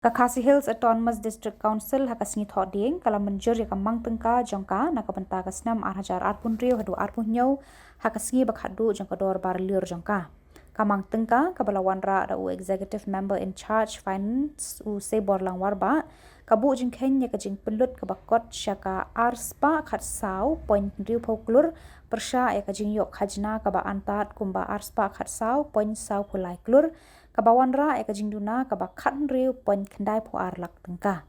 Kakasi Hills Autonomous District Council hakasngi thoding kala menjur ya kamang tengka jongka nakabenta kasnam arhajar arpun rio hadu arpun nyau hakasngi bakhadu jongka dor bar liur jongka. Kamang tengka kabalawan ra da u executive member in charge finance u sebor lang warba kabu jingkhen ya kajing pelut kabakot syaka arspa khat sau point riu poklur persya ya kajing yok khajna kaba antat kumba arspa khat sau point sau pulai klur kabawan ra ya kajing duna kaba khat riu point kendai po arlak tengka.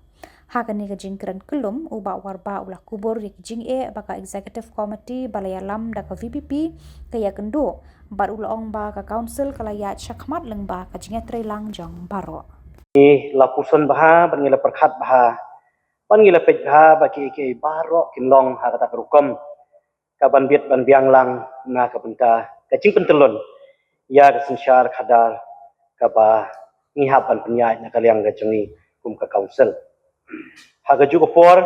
Hakani kajing keren kelum uba warba ulah kubur ya kajing baka executive committee balayalam da ka VPP kaya kendo bar ulong ba ka council kalaya syakmat leng ba kajing lang jong baro. Lapusan baha bangila perkhat baha bangila pej baha baki ke baro kinlong ha kata kerukom kaban biet ban biang lang na kabenta kacing pentelon ya kesensyar kadar kaba ngihapan penyai na kaliang gajengi kum ka council ha gaju por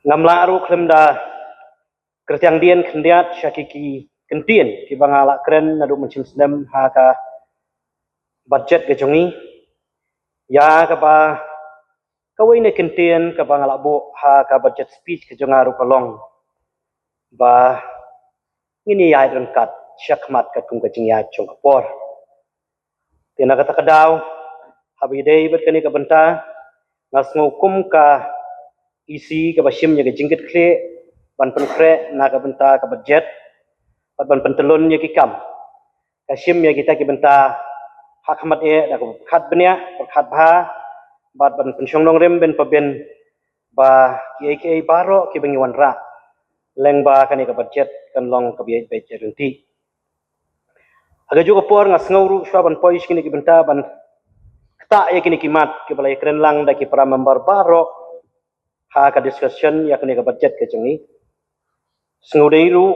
ngamla aru klemda kertiang dien kendiat syakiki kentien ki bangala kren nadu mencim sedem ha ka budget gajengi ya kaba kawai ne kentien kaba ngalabo ha ka budget speech ke jongaru kalong ba ngini ya rengkat syakmat ka kum kajing ya chong kapor tena kata kadau habi dei bet kani ka benta ngas ngukum ka isi ka basim nya jingket kle ban penkre na ka benta ka budget ban pentelun nya kikam kasim nya kita ki benta hakmat da ka khat benya khat bha bat ban pensyong nong rem ben paben ba ki baro ki bengi wanra leng ba kani ka budget kan long ka biai be jerunti aga juga por ngas ngauru shwa ban poish kini ki benta ban kta ya kini kimat ki balai kren lang da ki para member baro ha ka discussion ya kani ka budget ke jengi sngudeiru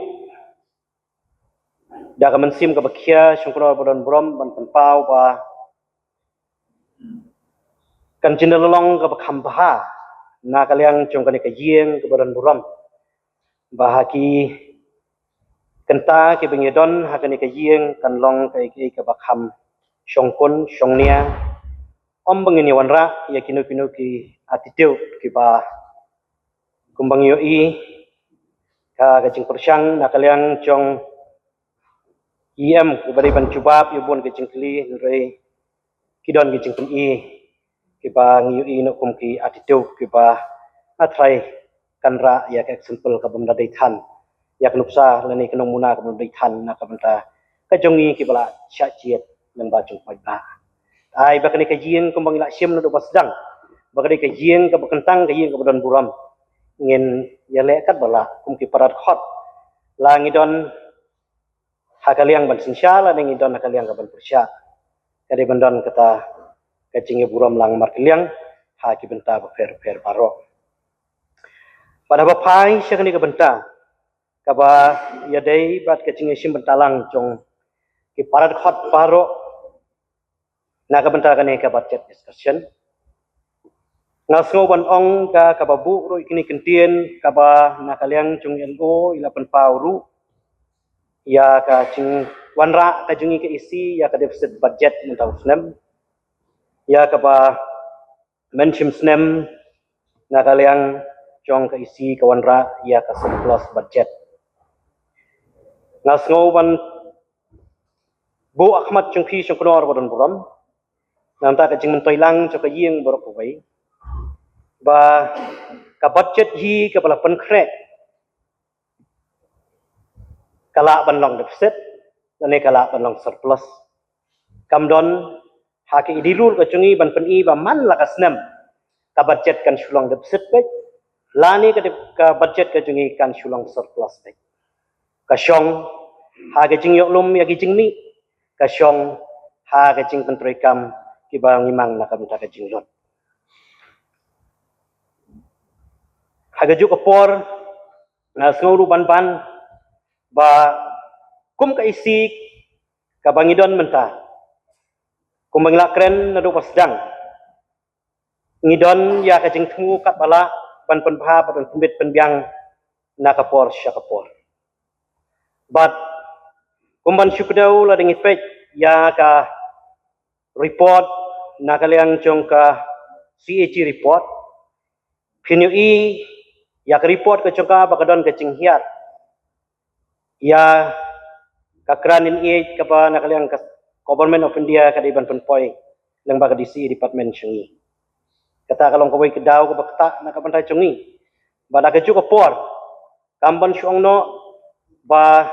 da ka mensim ka bakhia syungkro bodon brom ban penpau ba kan jinalong ka bakham baha na kaliang chung kani ka yeng ka bodon brom bahaki kenta ke bengedon hakani ke yeng kan long ke bakham syongkun syongnia om bengini wanra ya kinu ki attitude ki ba kumbang yoi ka kajing persyang na kaliang chong ke bari ban cubab yubun kajing kli nrei kidon kajing pen ki ba ngioi no kum ki attitude ki ba atrai kanra ya ka example ka benda daitan yak nupsa lani kenong muna ka benda daitan na ka benda ka jongi ki bala syajiet ngan ba jong pai ba ai bakani ka jing kumbang ila sim no do basdang bakani ka jing ka bakentang ka jing ka bodon buram ngin yale kat bala kum ki parat khot la ngidon hakaliang ban sinshala ning ngidon hakaliang ka ban persya kadi bendon kata kacing buram lang markeliang ha ki benta ba fer baro pada bapai syakani ka benta kaba yadai bat kacing sim bentalang jong ki parat khot baro na ka benta kani ka budget discussion ngasngo ban ong ka kababu ro ikini kentien kaba nakaliang chung NO ila penpau ru ya ka ching wanra ka jungi ka isi ya ka deficit budget mentau snem ya kaba menchim snem nakaliang chong ka isi ka wanra ya ka surplus budget ngasngo ban Bu Ahmad chung phi chung knor bodon buram namta ka ching mentoilang cho ka yeng borok bai ba ka budget hi ka bala penkre kala ban long deficit ne kala ban long surplus kamdon haki idilul ka chungi ban pen ba man la ka snem ka budget kan shulong deficit pe lani ka budget ka chungi kan shulong surplus pe ka shong ha ka jing yok lum ya ki jing ni ka shong ha ka jing pentroi kam ki ba ngimang na ka mta ka jing lot hagajuk por na nguru ban ba kum ka isi ka bangidon menta kum bangla kren na do pasdang ngidon ya ka jing thu kat bala ban pen bha ban pembet penbiang na ka por sya ka por but kum ban syukdau la ding pek ya ka report nakaliang jongka CAG report pinui ya report ke jongka bakadon ke cinghiat ya kakranin i kapa nakaliang government of India kadiban penpoi lembaga DC department cungi kata kalong kawai kedau ke bakta nakabantai cungi bada ke juga por kamban syongno ba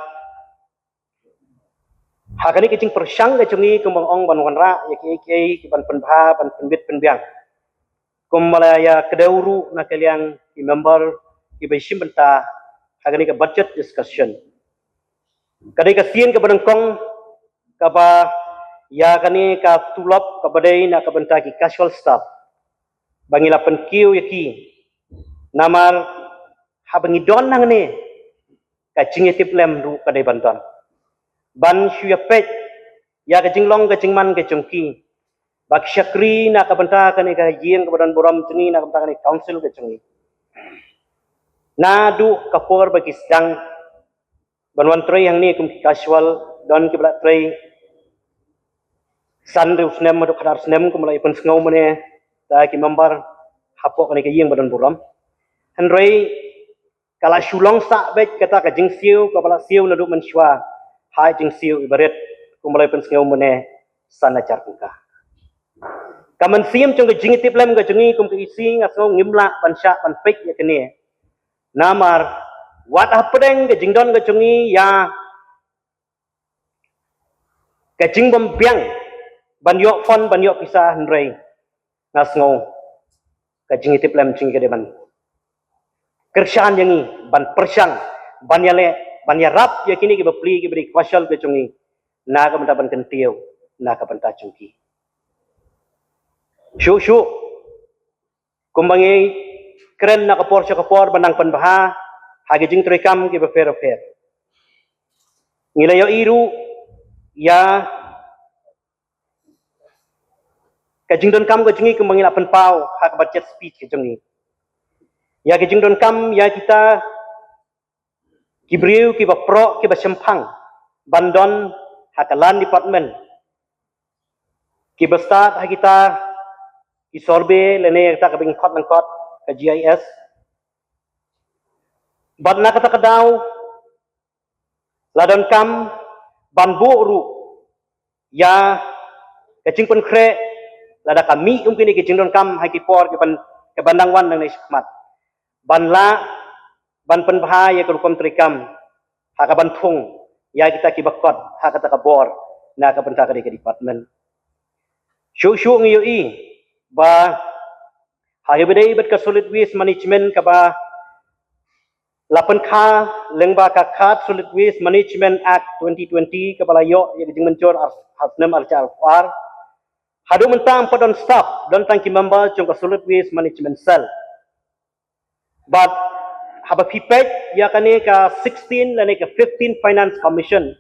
hakani kecing persyang ke cungi kumbang ong banwan ra ya ki ban penbha ban penbit penbiang kummalaya kedauru nakaliang ki member ki baisim benta hakani ke budget discussion kadai ka sien ke benengkong kapa ya kani ka tulop ka badai na ka benta ki casual staff bangila penkiu yaki namar habangi don nang ne ka cingitip lem ru kadai bantan ban shuya pet ya ka jinglong ka jingman ka jongki bak syakri na ka benta kani ka jieng ka badan boram cungi na ka benta kani council ka cungi nadu kapor bagi sedang banwan tray yang ni kum casual don ki bla tray san reus nem madu khadar snem kum lai pen sngau mane ta ki member hapok kani ka jieng badan boram henrei kala shulong sa bet kata ka jing siu ka bala siu nadu menshwa hai jing siu ibaret kum lai pen sngau mane sana charkuka kaman siam chung ka jing tip lem ka jungi kum ka isi ngaso ngimla bansha ban pek ya kene namar wat hapdeng ka jingdon ka jungi ya ka jing bombyang ban yok fon ban yok kisah hnrei ngasngo ka jing tip lem chung ka deban kersaan yangi ban persyang ban yale ban yarap ya kini ki bapli ki beri kwasal ka jungi na ka ban kentiau na ka banta chungki syu kumbangi keren na kapor banang panbaha hagi jing trekam ki befer ngilayo iru ya kajing don kam kajingi kumbangi lapan pau hak budget speech kajingi ya kajing don kam ya kita kibriu ki bapro ki basempang bandon hakalan department ki bestat ha kita ki sorbe lene kita kabing khot langkot ke GIS badna kata kedau ladon kam banbu ru ya kacing pun kre lada kami kini kacing don kam hai ki por ke bandang wan nang ismat banla ban penbha ya kerukom trikam ha ka banthung ya kita ki bakot ha kata ka bor na ka benta ka department syu ngiyo i ba hari bedai bet ka solid waste management ka ba lapan kha lengba ka khat solid waste management act 2020 ka balayo ya jing mencor hasnem archa ar hadu mentang padon staff don tangki member chung ka solid waste management cell but haba pipet ya kane ka 16 lane ka 15 finance commission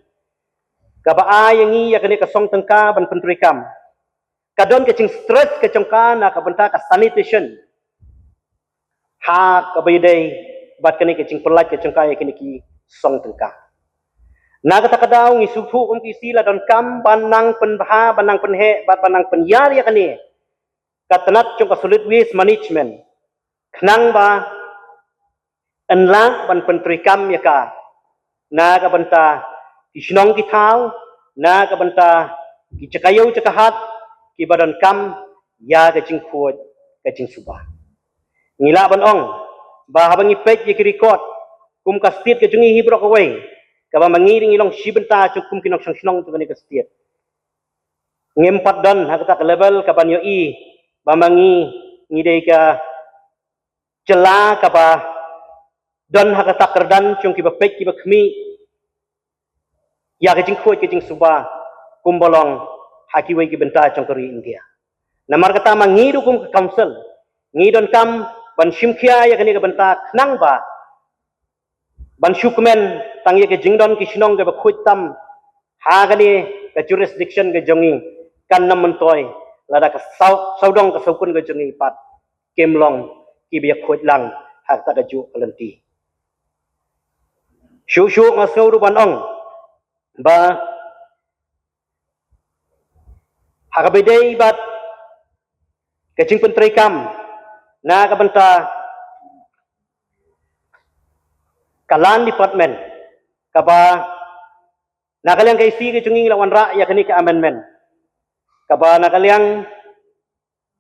ka ba yangi ya kane ka song tengka ban pentrikam kadon kecing stress kecongka na kabenta ka sanitation ha kabayday bat kani kecing pelat kecongka ya kini ki song tengka na kata kadau ngisufu kisi la don kam banang penbha banang penhe bat banang penyar ya kani katanat congka solid waste management knang ba enla ban pentrikam ya ka na kabenta kisnong kitau na kabenta kicakayo cakahat ki badan kam ya kacing kuat kacing subah ngila ban ong ba habang ipet ye record kum ka state kacing hibrok away ka ba mangiring ilong sibenta cukum kinok song tu ka state ngempat dan hakata ka level ka banyo i ba mangi ngidei ka cela ka ba dan hakata kerdan cung ki ba pek ki ba khmi ya kacing kuat kacing subah kumbolong haki wai ki benta chongkari India namar kata mangiru kum ke council ngidon kam ban shimkhia ya kani ka benta knang ba ban shukmen tang ye ke jingdon ki shinong ke ba khuitam ha kani ka jurisdiction ke jongi kan nam toy lada ka saudong ka saukun ke jongi pat kemlong ki bi khuit lang hak ta ka ju kalanti shu ngasau ru ban ong ba Hakabedai bat kecing penteri kam na kabenta kalan department kaba nakaliang kaisi ke cungi lawan ra ya kini ke amendment kaba nakaliang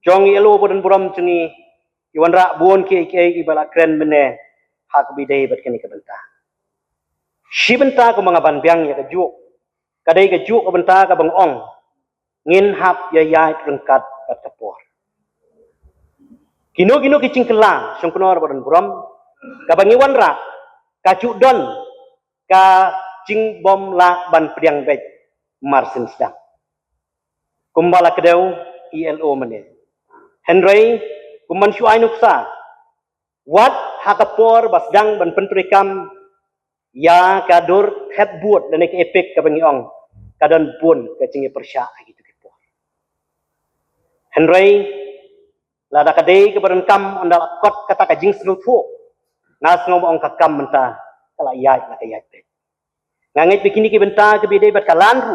jong yelo bodan buram cungi iwan ra buon ke ibala kren mene hakabedai bat kini kabenta shibenta ko mga banbiang ya kejuk kadai kejuk kabenta ka bang ong ngin hap ya rengkat bat kapor kino kicing kela song kunor bodan buram kabangi wanra kajuk don ka cing bom la ban priang bej marsin sedang kumbala kedeu ILO mene Henry kuman syuai nuksa wat hakapor basdang ban pentrikam ya kadur het buat dan ke efek kabangi ong kadon bun ke cingi persya gitu kepor Henry lada kadai ke badan kam ondal kot kata kajing selutu nas ngom ong kakam menta kala yai la kayai pe ngangit bikini ke benta ke bidai bat kalanru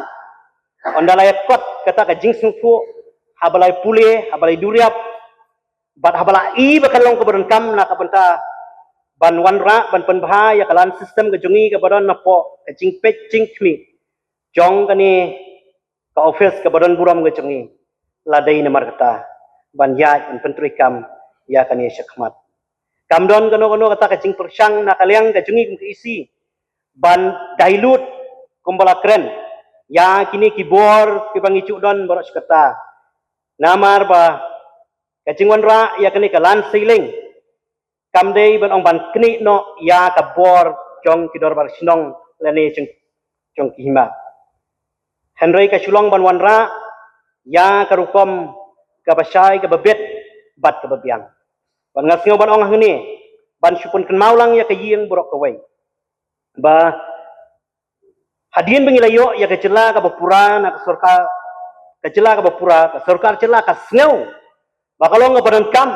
ondal ay kot kata kajing selutu habalai pule habalai duriap bat habalai bakalong ke badan kam na ka benta ban wanra ban penbha ya kalan sistem ke jungi ke badan napo kajing pecing kmi jong kani ka office ke badan buram ke jungi ladai namar kata ban yai ban pentrikam ya kani syakmat kamdon kano kata kacing persyang na kaliang kajungi ke isi ban dailut kumbala kren ya kini kibor kibangi don borok kata namar ba kacing wanra ya kani kalan siling kamdei ban ong ban kni no ya kabor jong kidor bar sinong lene jong kihima Henry kasulong ban wanra ya karukom kabasai kababet bat kababiang ban ngasngo ban ong hangni ban supun ken maulang ya kaying borok kawai ba hadien bengilayo ya kecela ka bapura na sorka kecela ka bapura ka sorkar cela ka sneu bakalong badan kam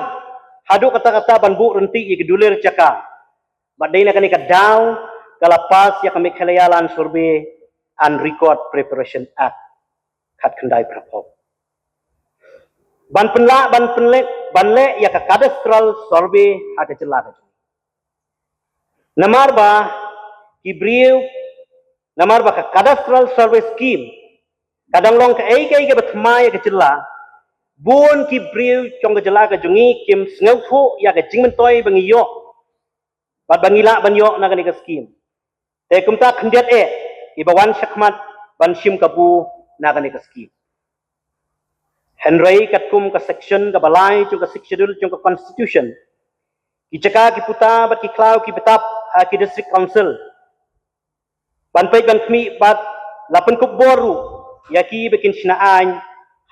hadu kata-kata ban bu renti ya kedulir caka badai na kani kadaw kalapas ya kami khalayalan survey and record preparation act khat khandai prapop ban le ya ka cadastral survey ada celaka namar ba kibriu namar ba ka cadastral survey scheme kadang long ka ai ke batma ya ka cela bun kibriu chong ka celaka jungi kim sneu thu ya ka jingmen toy bangiyo bat bangila banyo na ka scheme te kumta khandiat ibawan syakmat ban sim kabu na ka scheme Henry katkum ka section ka balai chung ka schedule chung ka constitution kicaka kiputa bat kiklau ki betap ha ki district council ban pai ban kmi bat lapan kuk boru yaki bikin sinaan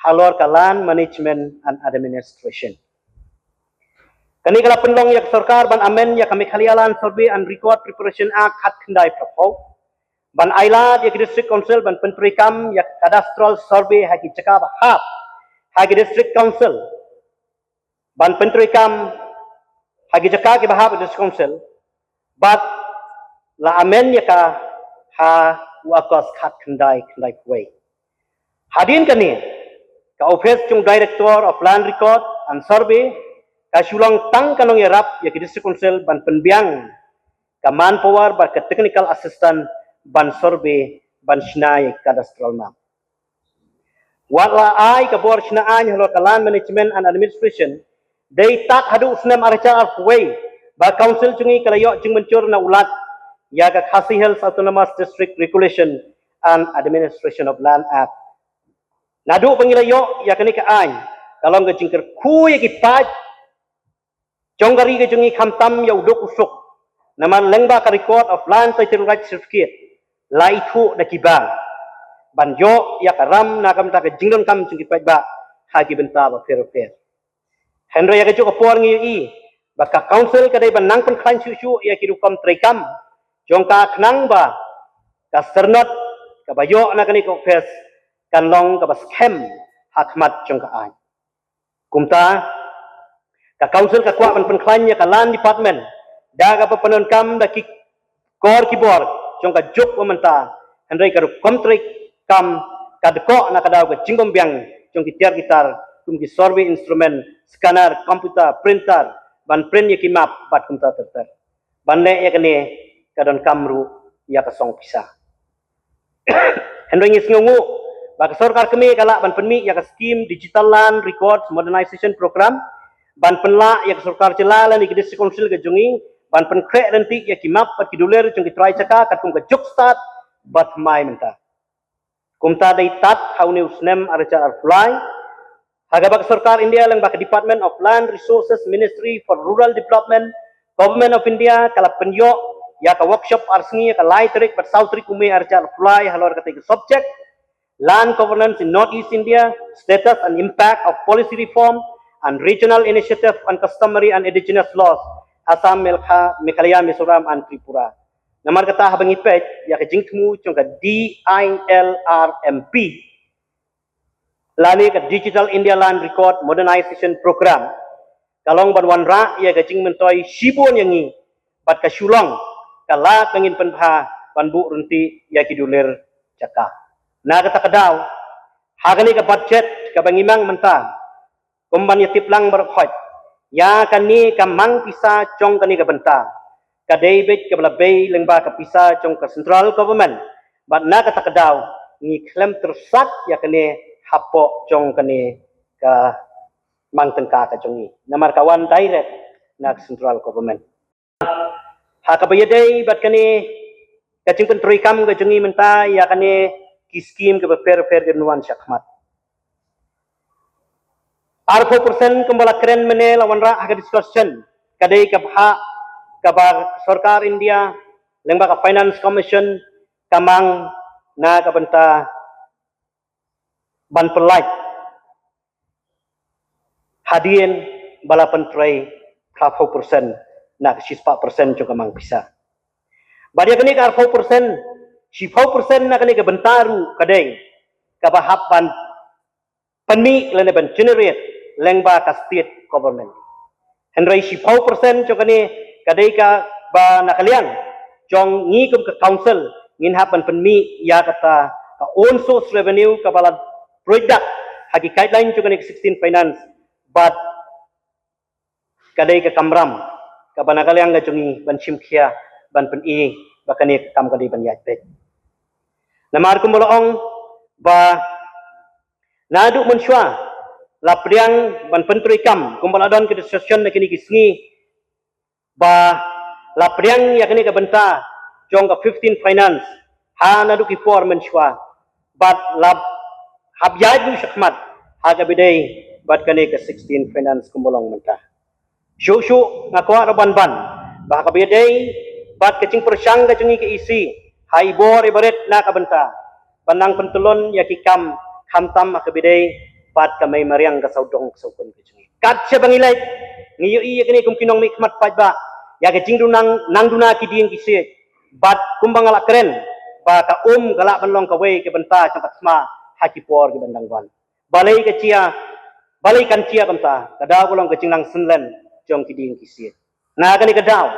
halor kalan management and administration kani kala penlong yak sarkar ban amen ya kami khalialan survey and record preparation act khat khandai propho ban ailad yak district council ban pentrikam yak cadastral survey ha ki caka hap hagi district council ban pentrikam hagi jaka ke bahab district council bat la amen ya ka ha wakos khat khandai kuai hadin kani ka office chung director of land record and survey ka sulong tang kanong yarap ya ke district council ban penbiang ka manpower ba ka technical assistant ban survey ban sinai cadastral map wala ay kabor sinaan halo kalan management and administration day tak hadu usnam archa arway ba council chungi kalayo jing mencur na ulat ya ka Khasi Hills Autonomous District Regulation and Administration of Land Act nadu pangilayo ya kani ka ay kalong ka jingker ku ya kipat jonggari ka jungi khamtam ya uduk usuk naman lengba ka record of land title right certificate laitu da kibang banjo ya karam na kam ta ke jingdon kam chung kipat ba hagi benta ba fair Henry ya ke chuk apor ngi i ba ka council ka dai ban nang pen khan chu ya ki rukom trekam jong ka khnang ba ka sernot ka bayo na kani ko fes kan long ka ba scam hakmat jong ka ai kumta ka council ka kwa ban pen khan ya ka land department da ka pa panon kam da ki kor kibor jong ka juk menta Henry ka rukom trek kam kadko na kadaw ka jingom biang jong kitiar gitar kum ki survey instrument scanner komputer printer ban print ye ki map bat kum ta ter ban le ye kene kadon kamru ya ka song pisa henry ngis ngungu ba sarkar kami kala ban penmi ya ka scheme digital land records modernization program ban penla ya ka sarkar celala ni district council ke jungi ban pen krek renti ya ki map pat ki duler jong ki try caka kat kum ka juk start bat mai menta kumta dai tat how new snem archa fly hagabak sarkar India lang bak Department of Land Resources Ministry for Rural Development Government of India kala penyo ya ka workshop arsni ka lai tarik but south tarik ume archa fly halor ka subject land governance in northeast India status and impact of policy reform and regional initiative on customary and indigenous laws Assam Meghalaya Mizoram and Tripura namar kata habang ipet ya ka jingtmu chung ka DILRMP lani ka Digital India Land Record Modernization Program kalong banwanra ya ka jing mentoy sibon yangi bat ka sulong kala pengin penha banbu runti ya kiduler caka na kata kadaw hagani ka budget ka bangimang menta kumban yatip lang berkhot ya kani ka mang pisa chong kani ka benta ka David ka balabay lengba ka pisa chong ka central government bat na kata kadaw ni klem tersak ya kani hapo chong kani ka mang tengka ka chongi namar kawan direct na central government hakabayadai bat kani kacing pentroi kam ka chongi menta ya kani ki scheme ka per genuan syakmat Arpo persen kembala keren menel awanra aga discussion kadai ka bha ka sarkar India lengba ka finance commission kamang na ka benta ban pelai hadien bala pentrei 40% na 4% jo kamang bisa badia kini ka 4% 4% na kini ka bentaru kadai ka bahapan penmi lene ban generate lengba ka state government henry 4% jo kini kadai ka ba nakalian jong ngikum ka council ngin hapan penmi ya kata ka own source revenue ka bala product hagi guideline juga nek 16 finance but kadai ka kamram ka banakalyang ga jungi ban simkhia ban pen i bakani kam kadai ban yate namar kumbolong ba nadu menswa lapriang ban pentri kam kumbaladon ke discussion na kini kisngi ba lapriang ya kini ka benta jong ka 15 finance ha nadu ki for menswa but lab habjad lu syakmat haga bidai bat kani ke 16 finance kumbolong menta syu ngakwa raban ban bah ka bidai bat kecing persyang ka jungi ke isi hai bor ibaret na ka benta banang pentulon ya kikam khamtam ka bidai bat kamay mariang ka saudong saukon ke jungi kat sya bangilai ngiyo iya kani kum kinong mikmat pajba ya kecing dunang nang duna ki dieng kisi bat kumbang ala keren ba ka galak banlong ka we ke benta campat sma haki por ke bandang wan balai kan cia kamta kada golong ke cinglang senlen jong kiding kisi na kani kadaw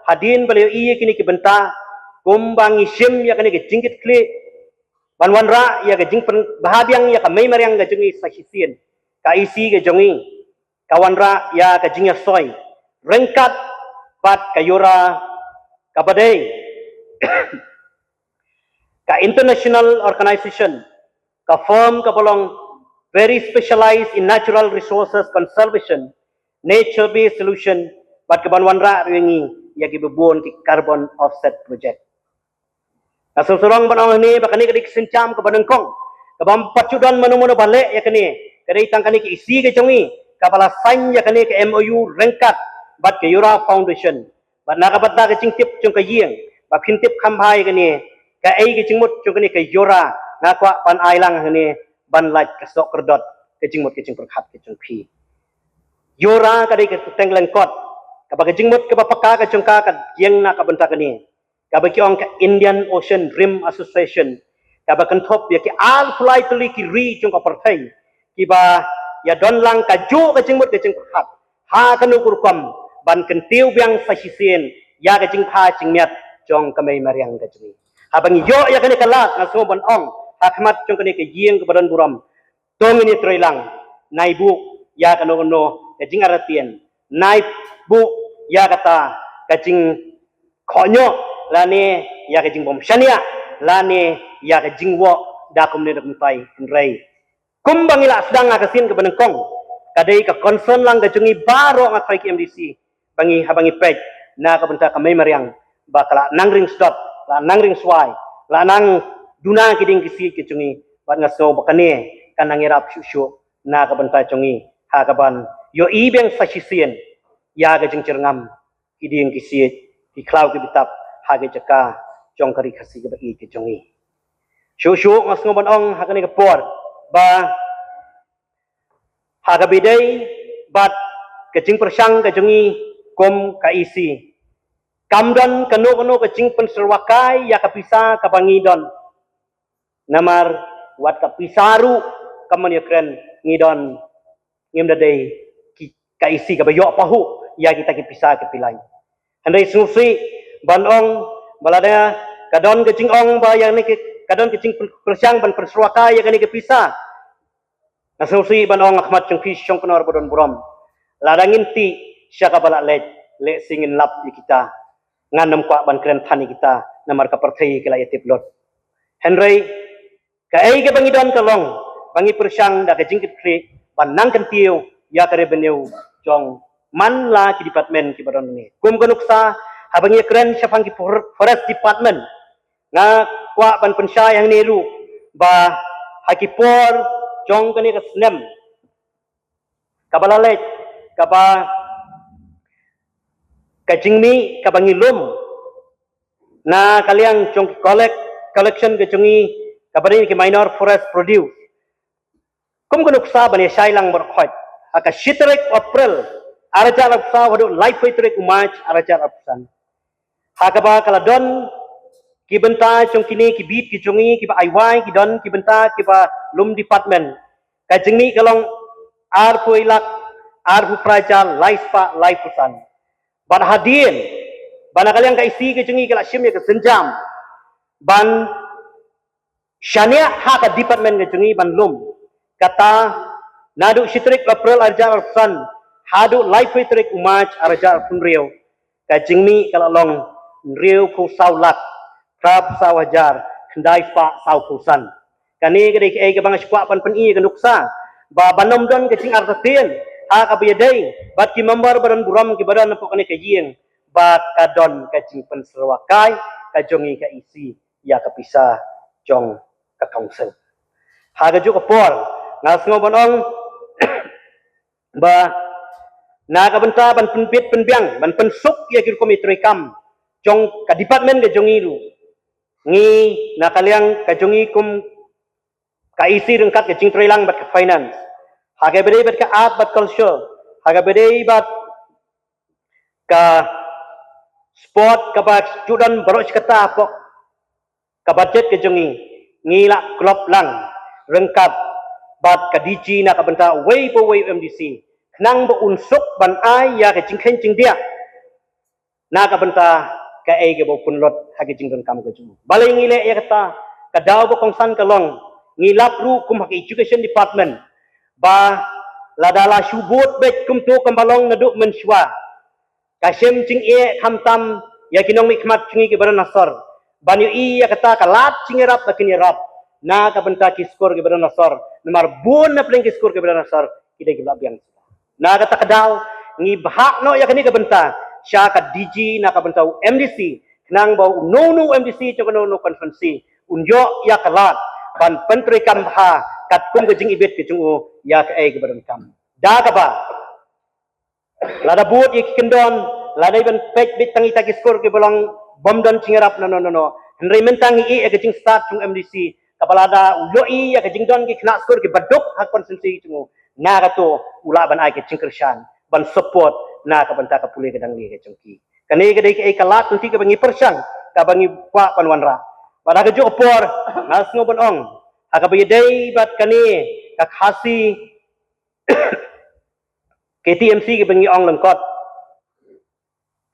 hadin balai iye kini ke benta kumbang isim ya kani ke jingkit kli banwan ra ya ke jing bahabiang ya ka mai mariang ga jongi sahisien ka isi ke jongi kawan ra ya ke jingya soy rengkat pat kayura kabadai ka international organization ka firm ka bolong very specialized in natural resources conservation nature based solution bat ka banwan ra ringi ya gibubuon ki carbon offset project asurong banang ni bakani kadik sincam ka banengkong ka bam pacudan manu bale ya kani kadai tangkani ki isi ke jongi kapala sign ya kani ke MOU rengkat bat ke Yura Foundation bat nakabat ke cingtip cung ka yeng bat khintip khamhai kani ka ai ke cingmut cung kani ke Yura nakwa pan ailang kani ban lait ka sok kerdot ke cingmut ke cing perkhat ke cung phi Yura kadai ke tengleng kot ka ba ke cingmut ke bapaka ke cung ka yeng na ka benta kani ka ba kiong ka Indian Ocean Rim Association ka ba kentop ya ki al fly tuli ki ri cung ka partai ki ba ya don lang ka ju ka cingmut ke cing perkhat ha kanu kurkom ban kentiu biang sasisien ya ka cing pha cing miat jong kamay mariang ka cing habang yo ya kani kalat na so ban ong hakmat jong kani ke yeng ke badan buram tong ini troilang nai bu ya kano kajing aratian nai bu ya kata kajing konyo lane ya kajing bom shania lane ya kajing wo da kum ne dak pai rei kum bangila sedang akasin ke benengkong kadai ka concern lang kajungi baro ngakai ki MDC bangi habangi pej na ka benta ka memariang bakala nangring stop la nangring swai la nang duna kiding kisi kajungi bat ngaso bakane kanang irap shushu na ka benta chungi ha ka ban yo ibeng sasisien ya ga jing cerngam kiding kisi ki klau ki bitap ha ga jaka jong kari khasi ga i ki chungi shushu ngaso ban ong ha ka ni ka por ba ha ga bidai bat ka jing persang ka jungi kom ka isi kamdan kanu ka jing penserwakai ya ka pisa ka bangidon namar wat ka pisaru kaman yakren ngidon ngim dadai ka isi ka bayo pahu ya kita ki pisa ke pilai handai susi banong balada kadon ke jing ong ba yang ni kadon ke jing persang ban persuaka ya kani ke pisa nasusi banong akhmat chung fish chung kenor bodon buram ladangin ti syaka balak le singin lap di kita nganam kwa ban kren thani kita namar ka perthai ke layatip lot henry ka ai ke bangidon kalong bangi persang da ke jingkit kri ban nang kan tiu ya kare beneu jong man la ki department ki badon ni kum ganuksa habangi kren syapang ki forest department nga kwa ban pensya yang niru ba hakipor jong kani ka snem kabalalet kaba kajingmi kabangi lum na kaliang jong collection ke jongi kabari ki minor forest produce kum ganuksa bani shailang berkhot aka shitrek april araja lapsa wadu life fitrek march araja lapsan hakaba kaladon ki benta jong kini ki bit ki jongi ki ba aiwai ki don ki benta ki ba lum department kajingmi kalong ar puilak ar pu prajal laispa laifusan ban hadien ban kaliang ka isi ke jongi kala shim ya ke senjam ban shania ha ka department ke jongi ban lum kata nadu shitrik april arja arsan hadu life fitrik umaj arja punrio kajingmi kala long riu pu saulak prab sawajar kendai fa sau pusan kani ke dei ke bang skwa pan pen i ke nuksa ba banom don ke cing artatien ha ka biadai bat ki member badan buram ki badan pok kani ke ying ba kadon ke cing pen serwakai ka jongi ka isi ya ka pisa jong ka council ha ga ju ka por ngas ngo bonong ba na ka benta ban pen pit pen biang ban pen suk ya ki komite kam jong ka department ke jongi lu ngi na kaliang ka jongi kum ka isi rengkat ke jing trailang bat ka finance haga bedai bat ka art bat culture haga bedai bat ka sport ka bat student barok kata pok ka budget ke jongi ngila klub lang rengkat bat ka DG na ka benta way po way MDC nang bo unsuk ban ai ya ke jing khen jing dia na ka benta ka ai ke bo punlot hagi jing don kam ke ju balai ngile ya kata ka daw bo kongsan kalong ngilap ru kum hak education department ba ladala shubut bet kum tu kambalong naduk menshwa kasem jing e khamtam ya kinong mikmat chingi ke baran nasor banyu i ya kata kalat cingirap bakin yarap na ka benta ki skor ke baran nasor nomor bun na pling ki skor ke baran nasor kidai ke biang na kata kadaw ngi bahak no ya kani ka benta sya ka DG na ka benta MDC nang bau no MDC cho no konferensi unjo ya kalat ban pentri kam ha kat kum ke jing ibet ke jungu ya ka ai ke baran kam da ka ba lada but ik kendon lada ban pek bit tangi ta ki skor ke bolong bom don cingirap no henry mentang i ke jing start chung MDC kapalada ulo i ya ke jing don ki kena skor ke baduk hak konsensi jungu na ka to ula ban ai ke cingkershan ban support na ka banta ka pulih ke dang li ke jungki kani ke dei ke ai kalat nanti ke bangi persang ka bangi kwa panwanra pada ke ju opor ngas ngo bon ong aka bayadai bat kani ka khasi KTMC ke bangi ong lengkot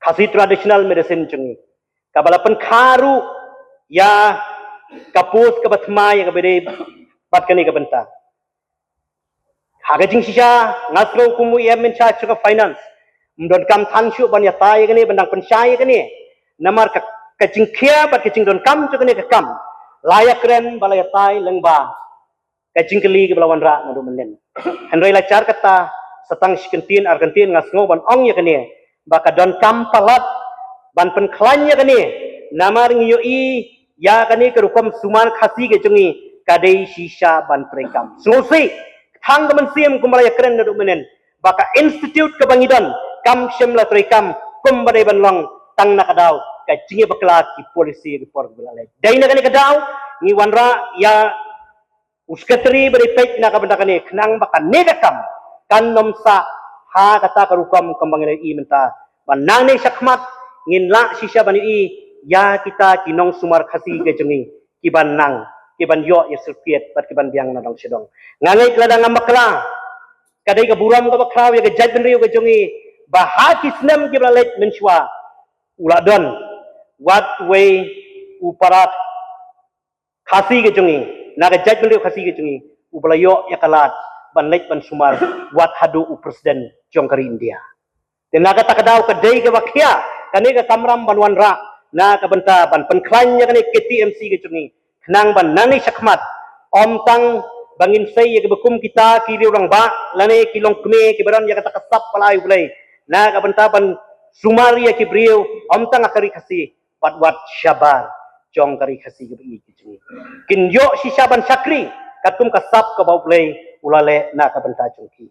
khasi traditional medicine jungi kabalapan kharu ya kapus ke batma ya ke bayadai bat kani ke benta haga jing sisa ngasro kumu ia menca cuka finance mdon kam than shu ban ya tai gani bandang pensyai gani namar ka jing khia bat ka jing don kam cuka ni ka kam layak keren balaya tai lengba ka jing keli ke belawan ra nadu menen henry la char kata setang sikentin argentin ngasngo ban ong ya gani baka don kam palat ban pen klan ya gani namar ngiyo i ya gani ke rukom suman khasi ke jungi kadai sisa ban prekam ngosi hang gaman siam kumbalaya keren nadu menen baka institute kebangidan kam semla trekam kumbadai banlong tang nakadaw ka jingi bakla ki polisi di por belale dai na kani kadaw ni wanra ya uskatri bari pek na kabanda kani knang baka negakam kan nomsa ha kata karukam kembangin i menta banang ne sakmat ngin la sisa bani i ya kita kinong sumar khasi ke jungi ki banang kiban yo ya sulfiat bat kiban biang na dong sedong ngangai kelada ngamakla kadai ka buram ka bakraw ya ka jadben riyo ka jongi bahaki snem ki blalet menshwa uladon what way uparat khasi ka jongi na ka jadben riyo khasi ka jongi ublayo ya kalat ban let ban sumar wat hadu u presiden jongkari India tenaga takadaw kadai ka bakhya kani ka kamram banwan ra na ka banta ban penklanya kani KTMC ka jongi nang ban nani sakmat om tang bangin say ya bekum kita kiri orang ba lane kilong kme kibaran ya kata kasap palay ulay na kabantaban sumari ya kibriyo om tang akari kasi patwat syabar jong kari kasi gibi kijungi kinyo si syaban sakri katum kasap ka ulay ulale na kabanta jongki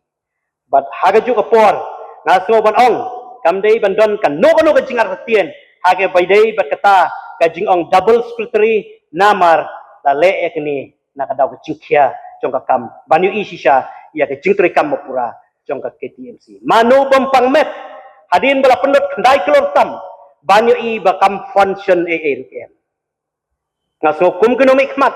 bat haga juga por na so ban ong kamdei bandon kan no ka jingar satien hage baydei bat kata kajing ong double secretary namar lale ekni nakadaw ka jingkia jongka kam banyu isisha ya ka jingtri kam mapura jongka KTMC manu bampang met hadin bala pendot kandai kelortam banyu i bakam function ALM ngaso kum ekonomik mat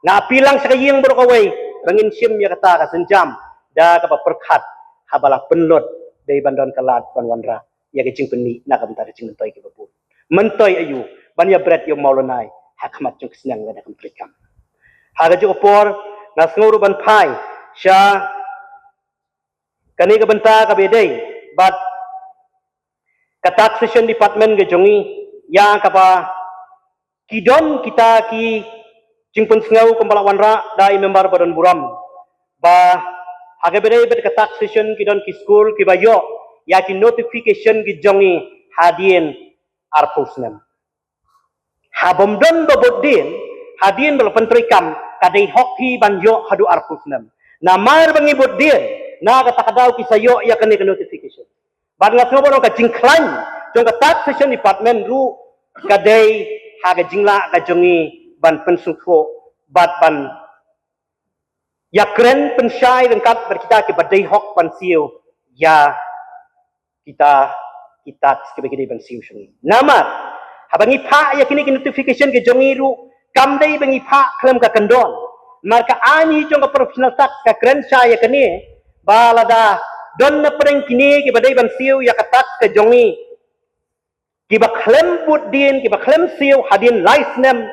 na pilang sa kayeng berkaway rangin sim ya kata ka senjam da ka perkhat habala penlot dai bandon kalat banwanra ya ka jingpeni na ka bentar jingtoy ki babu mentoy ayu banya bret yo maulonai hakmat jong senang ngada kam haga jo por nasnguru ban phai sha kani ka banta ka bedai but ka taxation department ge jongi ya ka pa kidon kita ki jingpun sngau kumbalawan ra dai member badan buram ba haga bedai bet ka taxation kidon ki school ki bayo ya ki notification ki jongi hadien arpusnem habom don babodin hadin bal pentrikam kadai hoki banjo hadu arpusnem na mar bangi bodin na kata kadaw kisayo ya kani ka notification ban ngat ngobo ka jingklan jong ka taxation department ru kadai haga jingla ka jongi ban pensukho bat ban ya kren pensyai lengkap berkita ke badai hok pansiu ya kita sebagai ban siu sungi nama habangi pa ya kini notification ke jongiru kamdai bangi pa klem ka kandon marka ani jong ka professional tax ka krensa ya kini balada don na pereng kini ke badai ban siu ya ka tax ka jongi ki ba klem budin ki ba klem siu hadin license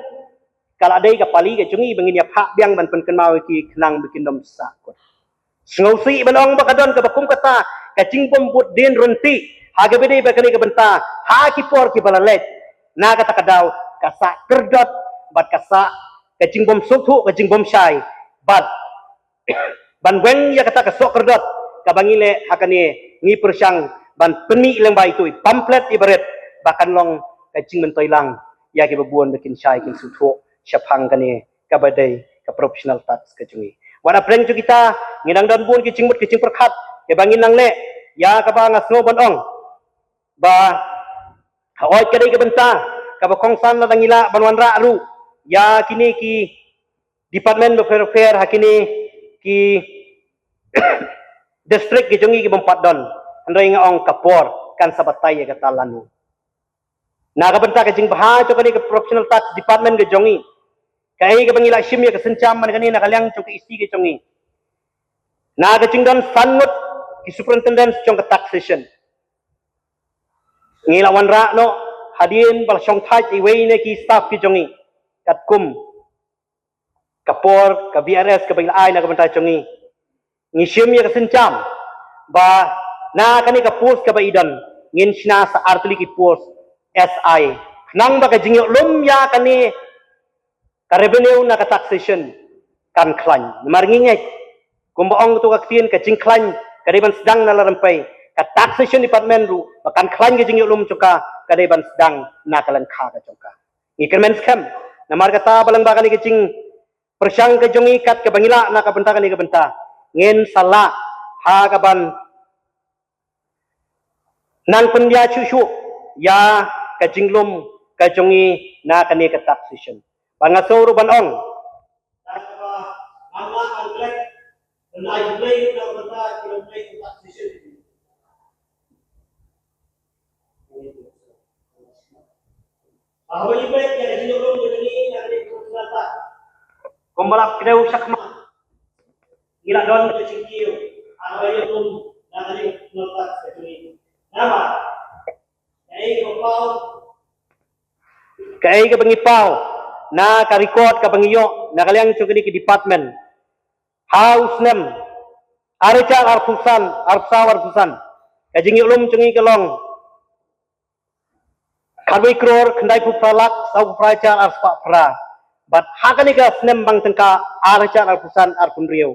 kala dai ka pali ka jongi bangi ya pa biang ban pen kenmau ki kenang bikin dom sakot ngausi banong bakadon ka bakum kata ka jingbom budin runti haga bedai ba kani ka benta ha ki por ki balalet na kata kadaw kasa kerdot bat kasa kajing bom sukhu kajing bom syai bat ban weng ya kata kasok kerdot kabangile hakane ngi persyang ban peni ilang ba itu pamphlet ibaret bahkan long kajing mentoy lang ya ki babuan bikin syai kin sukhu syapang kane kabadai ka professional tax kajungi wana preng ju kita nginang don bun ki jingmut ki jing perkhat ke bangin nang le ya ka ba ngasno bonong ba hawai kadai ke benta kabakongsan la dangila banwan ra ru ya kini ki department of welfare hakini ki district ki jongi ki bompat don andai nga ong kapor kan sabatay ya katalanu na ka benta ka jing baha cho kani ka professional tax department ke jongi kai ka bangila sim ya ka sencam man kani nakalyang cho ka isi ke jongi na ka jing don sanut ki superintendent chong ka taxation ngilawan ra no hadin bal syong thai iwei ne ki staff ki jongi kat kum kapor ka BRS ka bangla ai na ka banta jongi ngisium ya kesencam ba na kani ka post ka ba idan ngin sina sa artli ki post SI nang ba ka jingyo lum ya kani ka revenue na ka taxation kan klan mar ngingek kumbaong tu ka tien ka jingklan ka deban sedang na larampai ka taxation department ru kan klan ka jingyo lum cuka ka deban sedang na kalan kha ka cuka ngikan men scam na mar kata balang ba kani ka jing persang ka jongi kat ka bangila na ka benta kani ka benta ngin sala ha ka ban nan pendia cucu ya ka jinglum ka jongi na kani ka taxation bangasoro banong amma angklek dan I play na benta ka play ka taxation ahwa ni play ya jinglum ka jongi na kani ka taxation kumbalap kedau sakma gila don ke cingkiu ahwa ni lum na kani ka taxation nama kay ka bangipaw na ka-record ka bangiyo na kalyang chukini ki department house nem aricha arpusan kajing ulum chungi kalong karwi kror kandai pu pralak sau pracha arspa pra but hakani ka snem bang tengka aricha arpusan arpunriu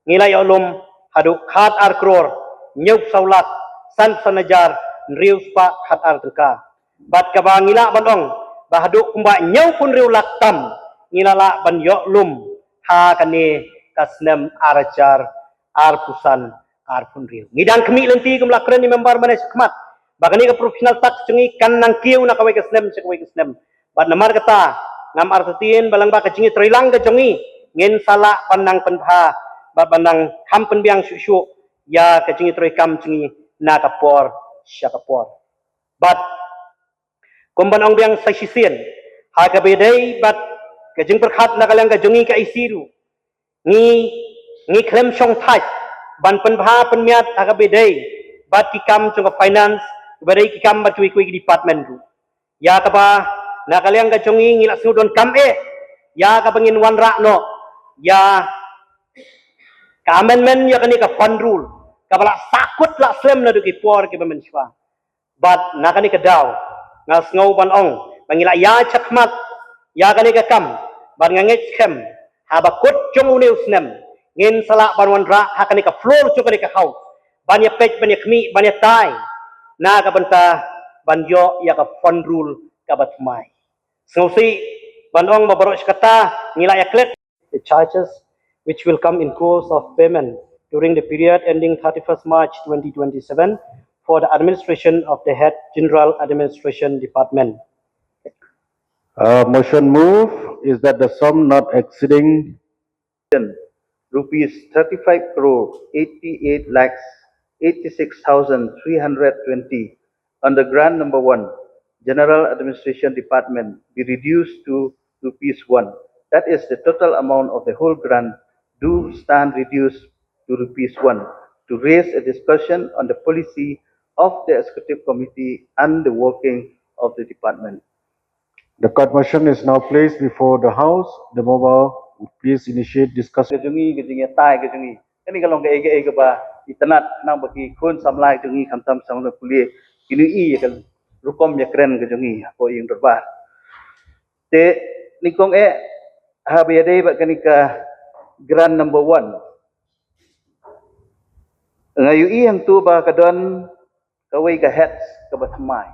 ngilai ulum hadu khat ar kror nyuk saulat san sanajar riu spa khat ar tengka but ka bangila bandong bahaduk kumba nyau pun riu laktam ngilala ban yo lum ha kani kasnem arajar arpusan arpun riu ngidang kemi lenti kumla keren ni member mana sekmat bagani ka professional tak cungi kan nang kiu na kawai kasnem bat namar kata ngam artutien balang ba kacungi trilang ka cungi ngin sala pandang penha bat bandang ham penbiang susu ya kacungi troikam cungi na kapor sya kapor bat kumban ong biang sa sisien ha ka bedai bat kajing perkhat na kalang kajungi ka isiru ngi klem chong thai ban penbha penmiat ha ka bedai bat kikam chung ka finance bedai kikam bat kui department ru ya ka ba na kalang kajungi ngila sudon kam ya ka bangin wan ra no ya ka amendment ya kani ka fund rule ka bala sakut la slem na du ki por ki bamenswa bat na kani ka daw ngas ngau ban ong bangila ya chakmat ya kani ka kam ban ngangit kem habakut chung uneu snem ngin sala ban wan ra ha kani ka floor chu kani ka house ban ya pej ban ya kmi ban ya tai na ka banta ban yo ya ka fund rule ka batmai sngosi ban ong mabarok kata ngila ya klet the charges which will come in course of payment during the period ending 31st March 2027 for the administration of the head General Administration Department. Motion move is that the sum not exceeding rupees 35 crore 88 lakhs 86,320 under grant number 1 General Administration Department be reduced to rupees 1. That is the total amount of the whole grant do stand reduced to rupees 1 to raise a discussion on the policy of the Executive Committee and the working of the department. The court motion is now placed before the House. The member would please initiate discussion. Kejungi tai kejungi. Ini kalau ke ba itanat nang bagi kun samlai kejungi kamtam samlai kuliah. Ini i kan rukom ya keren kejungi ko yang terbar. Te nikong habiyade ba kanika grant number 1. Ngayu i yang tu ba kadon kawai ka heads ka batmai.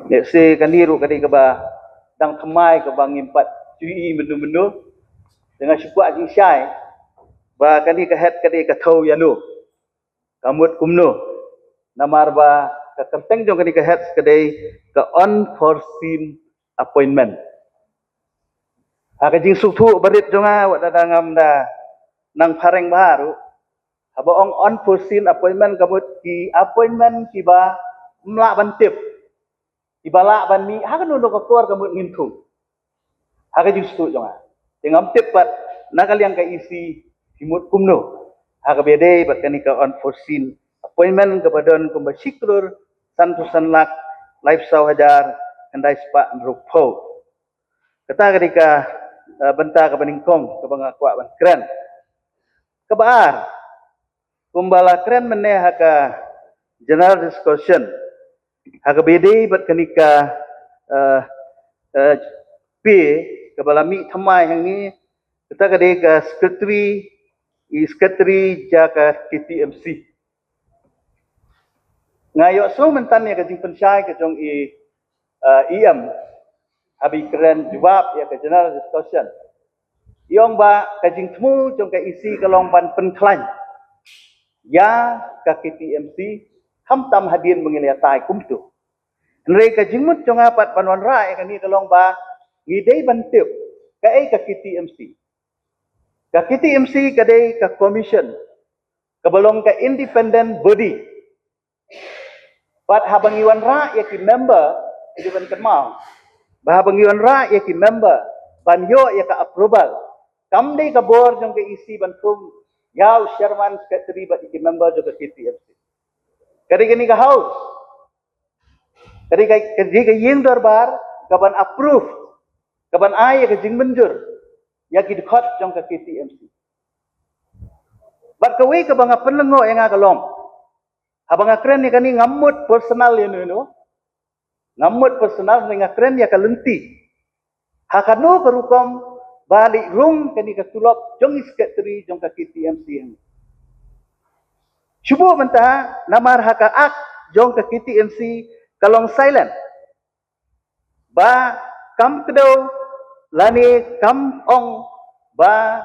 Nek se kaniru kadi ka ba dang thamai ka bang impat cui menu dengan syukur jing syai ba kani ka head kadi ka thau yanu kamut kumno namar ba ka kenteng jong kani ka head kadi ka unforeseen appointment ka jing suktu barit jonga wa dadangam da nang pareng baru haba ong unforeseen appointment kamut ki appointment ki ba mla bantip ibala ban mi ha kanu ka keluar kamut ngintu ha ka jing suktu jonga Tengam tepat nakaliang ka isi himut kumno. Haka bede bat kani ka unforeseen appointment kepadon kumba siklur santusan lak life saw hajar kandai spa rukpo. Kata ketika benta ka baningkong ka banga kwa ban keren. Kebaar. Kumbala keren meneh haka general discussion. Haka bedi bat kenika P kebala mi thamai hang ni kita kade ka secretary jaka KTMC. Ngayok so mentan ya kajing pensyai ke jong IM abi keren jawab ya ke general discussion. Yong ba kajing temu jong ke isi kalong ban penklan. Ya ke KTMC tam hadin mengiliatai kumtu. Nrei kajing mut jong apat banwan ra ya kani kalong ba ngidei bantip ke KTMC. Ke KTMC kadai ke commission. Kebalong ke independent body. But habang iwan ra ya ki member itu ban kemau. Habang iwan ra ya ki member ban yo ya ka approval. Kam dei ka board jong ke isi ban kum yau chairman secretary ba ki member jo ke KTMC. Kadi gini ka house. Kadi ka yeng darbar ka ban approve. Ka ban ai ya ka jing menjur. Ya ki dekat jong ke KTMC. Bat kawe ka bang penlengo yang akalong. Habang akren ni kani ngamut personal ya no. Ngamut personal ni akren ya kalenti. Hakano kerukom balik room kani katulop jong secretary jong ka KTMC yang. Cuba mentah namar haka ak jong ka KTMC kalong silent. Ba kam kedo lani kam ong ba